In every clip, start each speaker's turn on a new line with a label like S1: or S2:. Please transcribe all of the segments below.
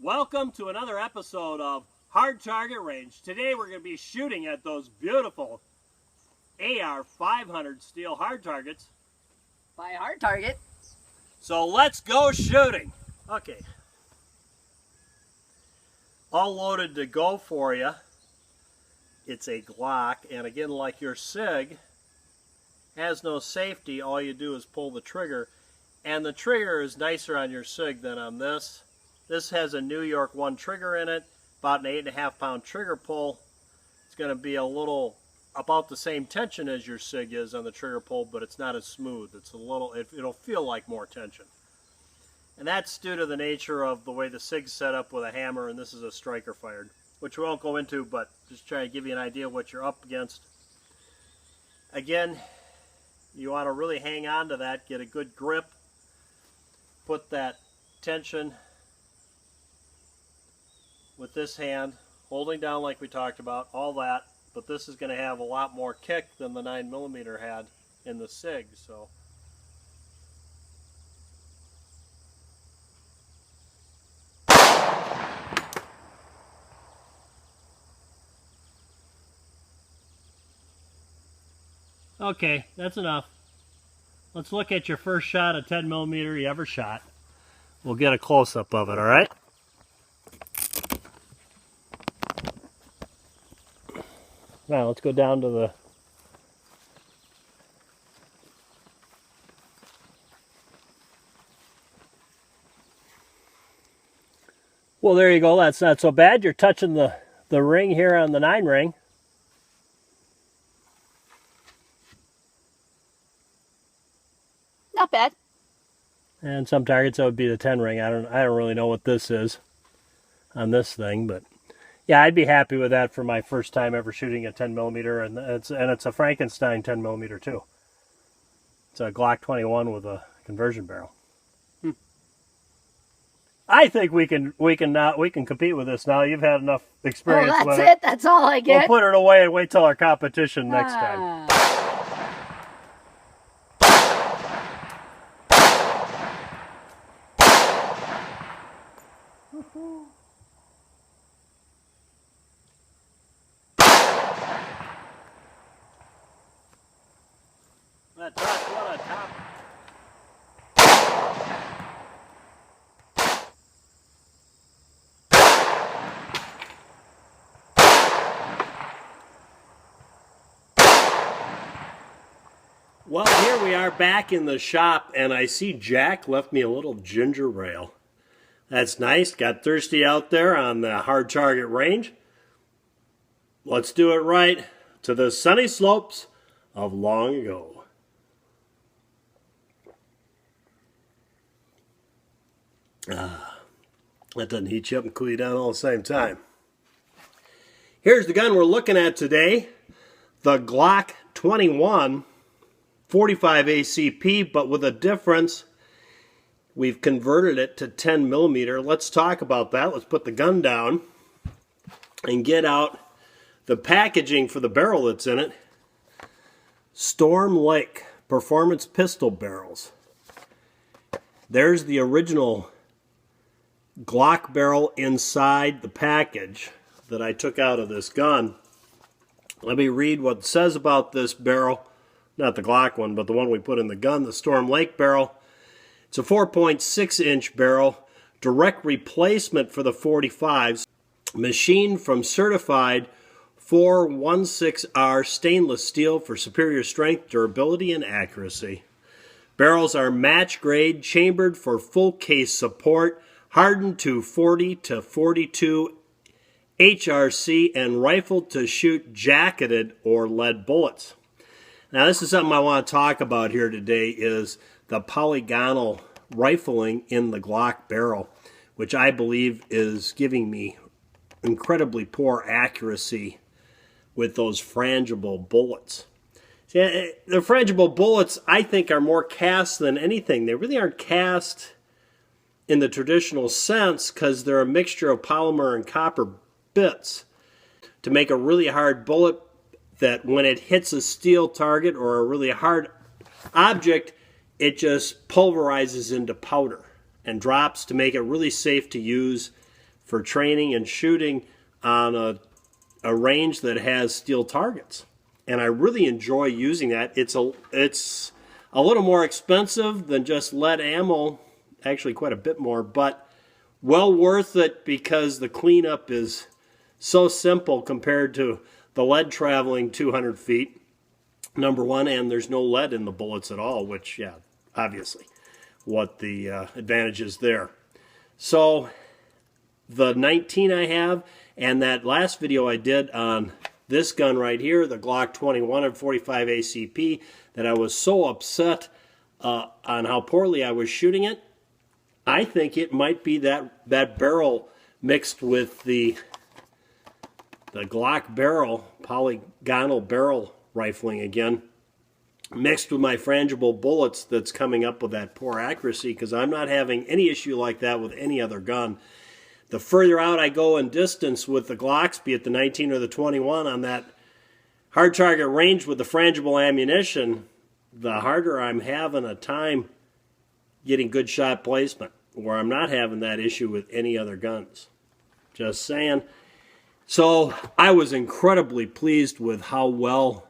S1: Welcome to another episode of Hard Target Range. Today we're going to be shooting at those beautiful AR 500 steel hard targets
S2: by HardTarget.
S1: So let's go shooting. Okay. All loaded to go for you. It's a Glock, and again, like your SIG, has no safety. All you do is pull the trigger, and the trigger is nicer on your SIG than on this. This has a New York 1 trigger in it, about an 8.5 pound trigger pull. It's going to be about the same tension as your SIG is on the trigger pull, but it's not as smooth. It's it'll feel like more tension. And that's due to the nature of the way the SIG's set up with a hammer, and this is a striker fired, which we won't go into, but just try to give you an idea of what you're up against. Again, you want to really hang on to that, get a good grip, put that tension with this hand, holding down like we talked about, all that, but this is going to have a lot more kick than the 9mm had in the SIG. So okay, that's enough. Let's look at your first shot of 10mm you ever shot. We'll get a close-up of it, all right? Now let's go down to the well, there you go. That's not so bad. You're touching the ring here on the 9 ring.
S2: Not bad.
S1: And some targets that would be the 10 ring. I don't really know what this is on this thing, but yeah, I'd be happy with that for my first time ever shooting a 10mm, and it's a Frankenstein 10mm too. It's a Glock 21 with a conversion barrel. I think we can compete with this now. You've had enough experience with it.
S2: That's it. That's all I get.
S1: We'll put it away and wait till our competition next time. What a top. Well, here we are back in the shop, and I see Jack left me a little ginger rail. That's nice. Got thirsty out there on the Hard Target range. Let's do it right to the sunny slopes of long ago. That doesn't heat you up and cool you down all at the same time. Here's the gun we're looking at today. The Glock 21 45 ACP, but with a difference. We've converted it to 10mm. Let's talk about that. Let's put the gun down and get out the packaging for the barrel that's in it. Storm Lake Performance Pistol Barrels. There's the original Glock barrel inside the package that I took out of this gun. Let me read what it says about this barrel. Not the Glock one, but the one we put in the gun, the Storm Lake barrel. It's a 4.6-inch barrel, direct replacement for the 45s, machined from certified 416R stainless steel for superior strength, durability, and accuracy. Barrels are match grade, chambered for full case support, hardened to 40 to 42 HRC, and rifled to shoot jacketed or lead bullets. Now, this is something I want to talk about here today, is the polygonal rifling in the Glock barrel, which I believe is giving me incredibly poor accuracy with those frangible bullets. See, the frangible bullets, I think, are more cast than anything. They really aren't cast in the traditional sense because they're a mixture of polymer and copper bits to make a really hard bullet that when it hits a steel target or a really hard object, it just pulverizes into powder and drops to make it really safe to use for training and shooting on a range that has steel targets. And I really enjoy using that. It's a little more expensive than just lead ammo, actually quite a bit more, but well worth it because the cleanup is so simple compared to the lead traveling 200 feet, number one, and there's no lead in the bullets at all, which, yeah, obviously, what the advantage is there. So the 19 I have, and that last video I did on this gun right here, the Glock 21 and 45 ACP, that I was so upset on how poorly I was shooting it. I think it might be that barrel mixed with the Glock barrel, polygonal barrel rifling again, mixed with my frangible bullets that's coming up with that poor accuracy, because I'm not having any issue like that with any other gun. The further out I go in distance with the Glocks, be it the 19 or the 21, on that hard target range with the frangible ammunition, the harder I'm having a time getting good shot placement, where I'm not having that issue with any other guns. Just saying. So I was incredibly pleased with how well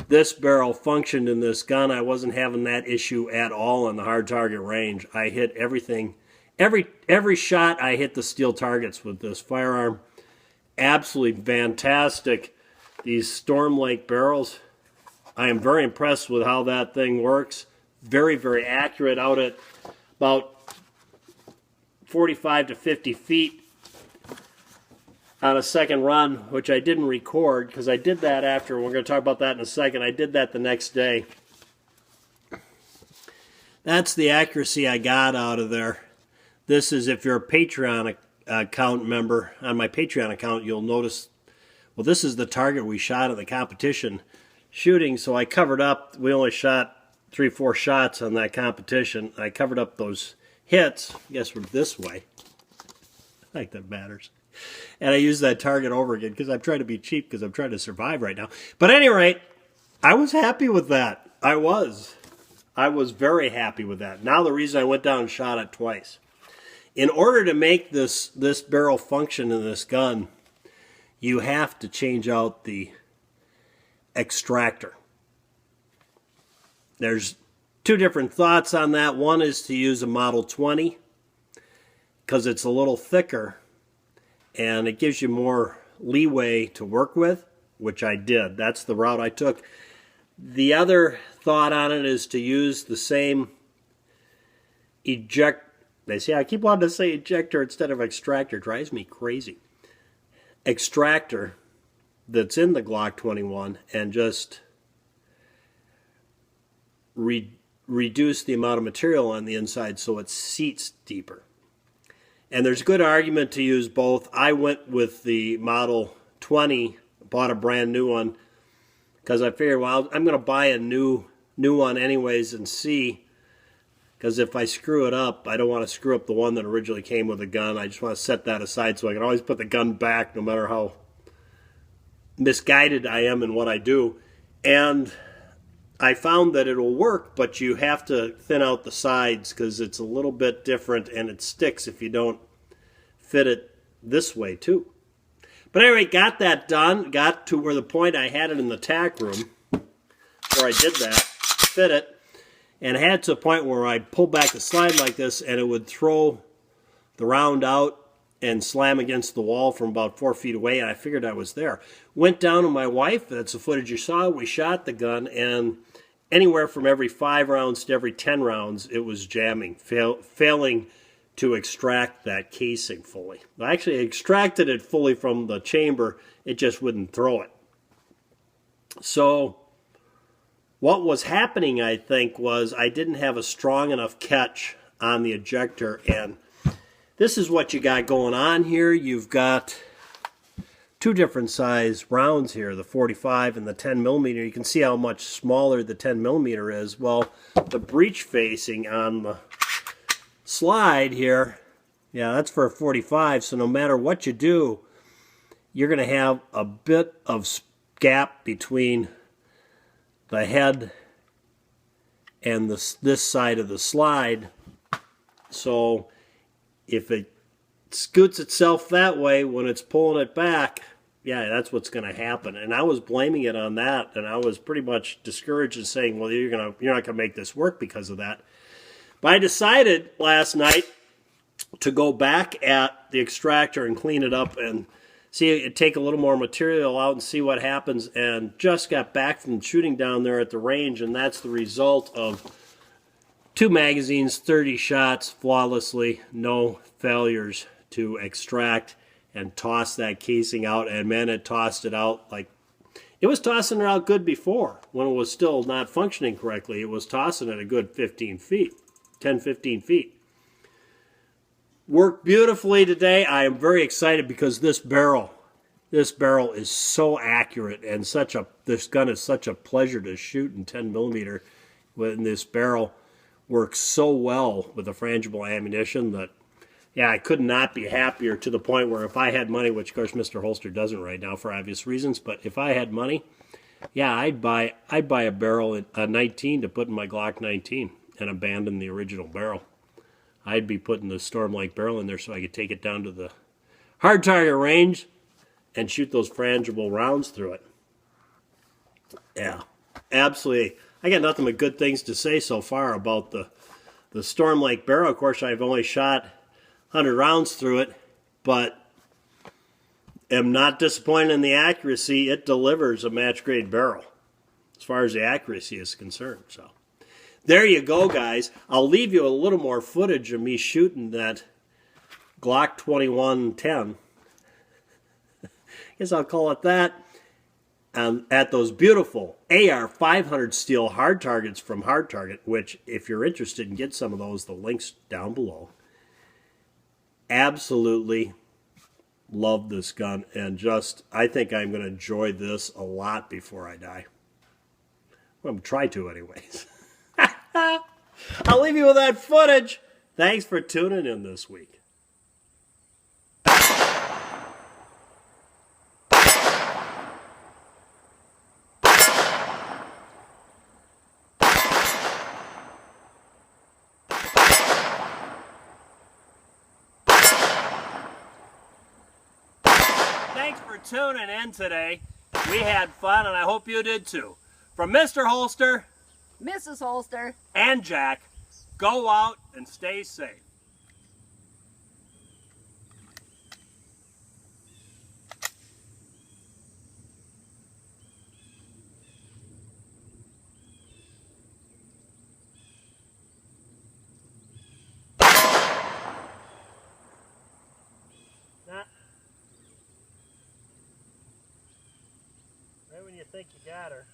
S1: this barrel functioned in this gun. I wasn't having that issue at all on the hard target range. I hit everything. Every shot I hit the steel targets with this firearm. Absolutely fantastic. These Storm Lake barrels, I am very impressed with how that thing works. Very, very accurate out at about 45 to 50 feet on a second run, which I didn't record because I did that after. We're going to talk about that in a second. I did that the next day. That's the accuracy I got out of there. This is, if you're a Patreon account member, on my Patreon account, you'll notice, well, this is the target we shot at the competition shooting, so I covered up. We only shot 3-4 shots on that competition. I covered up those hits. I guess we're this way. I think that matters. And I used that target over again because I'm trying to be cheap because I'm trying to survive right now. But at any rate, I was happy with that. I was very happy with that. Now the reason I went down and shot it twice. In order to make this barrel function in this gun, you have to change out the extractor. There's two different thoughts on that. One is to use a Model 20 because it's a little thicker and it gives you more leeway to work with, which I did. That's the route I took. The other thought on it is to use the same They say I keep wanting to say ejector instead of extractor. It drives me crazy. Extractor that's in the Glock 21 and just reduce the amount of material on the inside so it seats deeper. And there's good argument to use both. I went with the Model 20, bought a brand new one, because I figured, well, I'm going to buy a new one anyways and see. Because if I screw it up, I don't want to screw up the one that originally came with the gun. I just want to set that aside so I can always put the gun back no matter how misguided I am in what I do. And I found that it'll work, but you have to thin out the sides because it's a little bit different and it sticks if you don't fit it this way too. But anyway, got that done. Got to where the point I had it in the tack room where I did that, fit it. And I had to a point where I'd pull back the slide like this and it would throw the round out and slam against the wall from about 4 feet away, and I figured I was there. Went down to my wife, that's the footage you saw, we shot the gun, and anywhere from every 5 rounds to every 10 rounds, it was jamming, failing to extract that casing fully. I actually extracted it fully from the chamber, it just wouldn't throw it. So what was happening, I think, was I didn't have a strong enough catch on the ejector, and this is what you got going on here. You've got two different size rounds here, the 45 and the 10 millimeter. You can see how much smaller the 10 millimeter is. Well, the breech facing on the slide here, yeah, that's for a 45, so no matter what you do, you're going to have a bit of gap between the head and this side of the slide. So if it's scoots itself that way, when it's pulling it back, yeah, that's what's going to happen. And I was blaming it on that, and I was pretty much discouraged and saying, well, you're not going to make this work because of that. But I decided last night to go back at the extractor and clean it up and take a little more material out and see what happens. And just got back from shooting down there at the range, and that's the result of 2 magazines, 30 shots flawlessly, no failures to extract and toss that casing out. And man, it tossed it out like it was tossing it out good before, when it was still not functioning correctly. It was tossing it a good 15 feet, 10, 15 feet. Worked beautifully today. I am very excited because this barrel is so accurate, and this gun is such a pleasure to shoot in 10 millimeter. When this barrel works so well with the frangible ammunition that, yeah, I could not be happier, to the point where if I had money, which of course Mr. Holster doesn't right now for obvious reasons, but if I had money, yeah, I'd buy a barrel, a 19, to put in my Glock 19 and abandon the original barrel. I'd be putting the Storm Lake barrel in there so I could take it down to the HardTarget range and shoot those frangible rounds through it. Yeah, absolutely. I got nothing but good things to say so far about the Storm Lake barrel. Of course, I've only shot 100 rounds through it, but am not disappointed in the accuracy. It delivers a match grade barrel as far as the accuracy is concerned. So there you go, guys. I'll leave you a little more footage of me shooting that Glock 2110. I guess I'll call it that. At those beautiful AR 500 steel HardTargets from HardTarget, which, if you're interested in get some of those, the link's down below. Absolutely love this gun, and I think I'm going to enjoy this a lot before I die. I'm going to try to anyways. I'll leave you with that footage. Thanks for tuning in this week. Thanks for tuning in today. We had fun, and I hope you did too. From Mr. Holster,
S2: Mrs. Holster,
S1: and Jack, go out and stay safe. Right when you think you got her.